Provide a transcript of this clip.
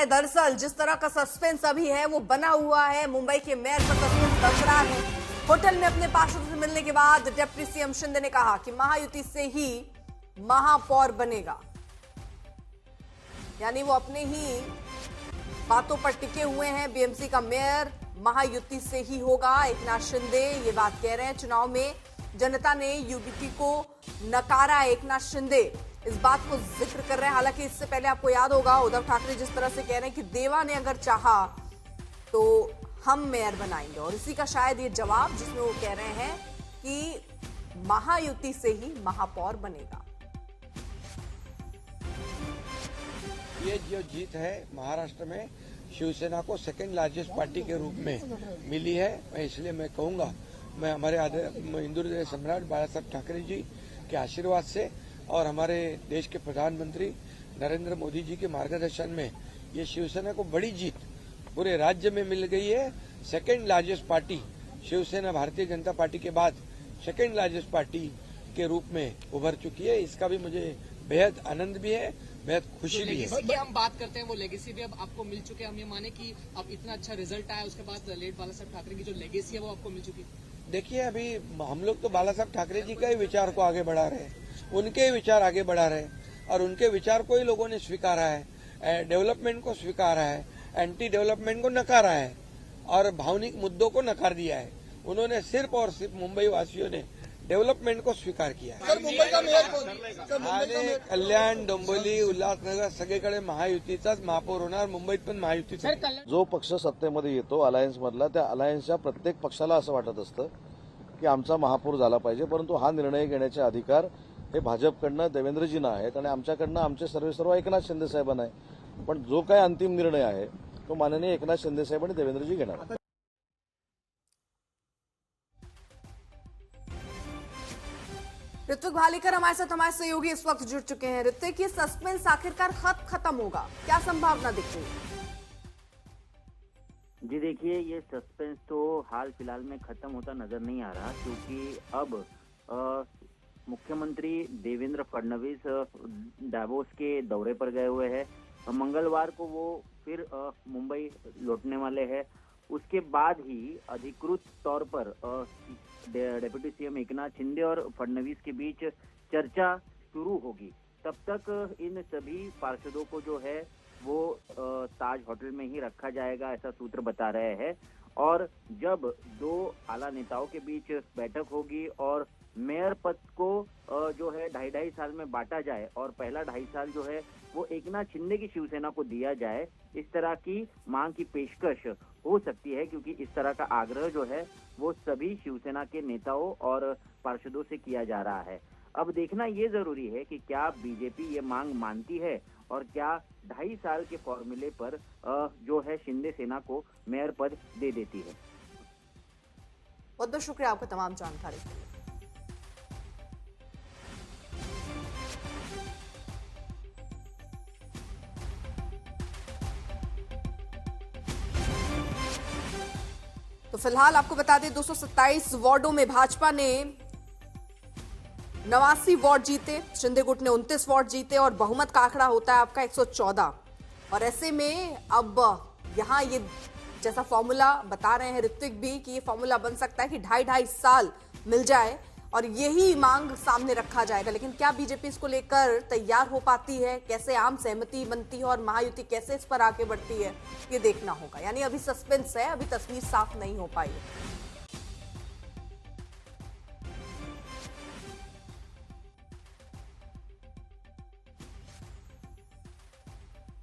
है। दरअसल जिस तरह का सस्पेंस अभी है वो बना हुआ है, मुंबई के मेयर पर सस्पेंस बरकरार है। होटल में अपने पार्षदों से मिलने के बाद डिप्टी सीएम शिंदे ने कहा कि महायुति से ही महापौर बनेगा, यानी वो अपने ही बातों पर टिके हुए हैं। बीएमसी का मेयर महायुति से ही होगा। एकनाथ शिंदे ये बात कह रहे हैं। चुनाव में जनता ने यूबीटी को नकारा। एकनाथ शिंदे इस बात को जिक्र कर रहे हैं। हालांकि इससे पहले आपको याद होगा उद्धव ठाकरे जिस तरह से कह रहे हैं कि देवा ने अगर चाहा तो हम मेयर बनाएंगे, और इसी का शायद ये जवाब जिसमें वो कह रहे हैं कि महायुति से ही महापौर बनेगा। ये जो जीत है महाराष्ट्र में शिवसेना को सेकंड लार्जेस्ट पार्टी के रूप में मिली है। इसलिए मैं कहूंगा, मैं हमारे हिंदू हृदय सम्राट बाला साहब ठाकरे जी के आशीर्वाद से और हमारे देश के प्रधानमंत्री नरेंद्र मोदी जी के मार्गदर्शन में ये शिवसेना को बड़ी जीत पूरे राज्य में मिल गई है। Second largest party Shiv Sena Bharatiya Janata party के बाद सेकंड लार्जेस्ट पार्टी के रूप में उभर चुकी है। इसका भी मुझे बेहद आनंद भी है, बेहद खुशी भी है। की हम बात करते हैं, वो लेगेसी भी अब आपको मिल चुके हैं। हम ये माने कि अब इतना अच्छा रिजल्ट आया, उसके बाद लेट बाला साहब ठाकरे की जो लेगेसी है वो आपको मिल चुकी है। देखिए, अभी हम लोग तो बाला साहब ठाकरे जी का ही विचार को आगे बढ़ा रहे हैं, उनके विचार आगे बढ़ा रहे हैं और उनके विचार को ही लोगों ने स्वीकारा है। डेवलपमेंट को स्वीकारा है, एंटी डेवलपमेंट को नकारा है और भावनिक मुद्दों को नकार दिया है। उन्होंने सिर्फ और सिर्फ मुंबई वासियों ने डेवलपमेंट को स्वीकार किया है। कल्याण, डोंबिवली, उल्हासनगर सगळीकडे महायुतीचाच महापौर होणार, मुंबईत पण महायुतीचा। जो पक्ष सत्तेमध्ये येतो अलायन्स मधला, त्या अलायन्सच्या प्रत्येक पक्षाला असं वाटत असतं की आमचा महापौर झाला पाहिजे, परंतु हा निर्णय घेण्याचे अधिकार हे भाजपकडनं देवेंद्रजींना आहेत आणि आमच्याकडनं आमचे सर्व एकनाथ शिंदे साहेबांना आहे। पण जो काही अंतिम निर्णय आहे तो माननीय एकनाथ शिंदे साहेब आणि देवेंद्रजी घेणार। ऋत्विक भालेकर हमारे साथ हमारे सहयोगी इस वक्त जुड़ चुके हैं। ऋत्विक, ये सस्पेंस आखिरकार खत्म होगा, क्या संभावना दिख रही है? जी देखिए, ये सस्पेंस तो हाल फिलहाल में खत्म होता नजर नहीं आ रहा, क्योंकि अब मुख्यमंत्री देवेंद्र फडणवीस डावोस के दौरे पर गए हुए हैं। मंगलवार को वो फिर मुंबई लौटने वाले हैं। उसके बाद ही अधिकृत तौर पर डेप्यूटी सीएम एकनाथ शिंदे और फडणवीस के बीच चर्चा शुरू होगी। तब तक इन सभी पार्षदों को जो है वो ताज होटल में ही रखा जाएगा, ऐसा सूत्र बता रहे हैं। और जब दो आला नेताओं के बीच बैठक होगी और मेयर पद को जो है 2.5 साल में बांटा जाए और पहला 2.5 साल जो है वो एकनाथ शिंदे की शिवसेना को दिया जाए, इस तरह की मांग की पेशकश हो सकती है, क्योंकि इस तरह का आग्रह जो है वो सभी शिवसेना के नेताओं और पार्षदों से किया जा रहा है। अब देखना ये जरूरी है कि क्या बीजेपी ये मांग मानती है और क्या 2.5 साल के फॉर्मूले पर जो है शिंदे सेना को मेयर पद दे देती है। बहुत बहुत शुक्रिया आपका तमाम जानकारी के लिए। तो फिलहाल आपको बता दें 227 वार्डों में भाजपा ने 89 वार्ड जीते, शिंदे गुट ने 29 वार्ड जीते और बहुमत का आंकड़ा होता है आपका 114। और ऐसे में अब यहां ये जैसा फॉर्मूला बता रहे हैं ऋत्विक भी कि ये फॉर्मूला बन सकता है कि 2.5 साल मिल जाए और यही मांग सामने रखा जाएगा। लेकिन क्या बीजेपी इसको लेकर तैयार हो पाती है, कैसे आम सहमति बनती है और महायुति कैसे इस पर आगे बढ़ती है, ये देखना होगा। यानी अभी सस्पेंस है, अभी तस्वीर साफ नहीं हो पाई है।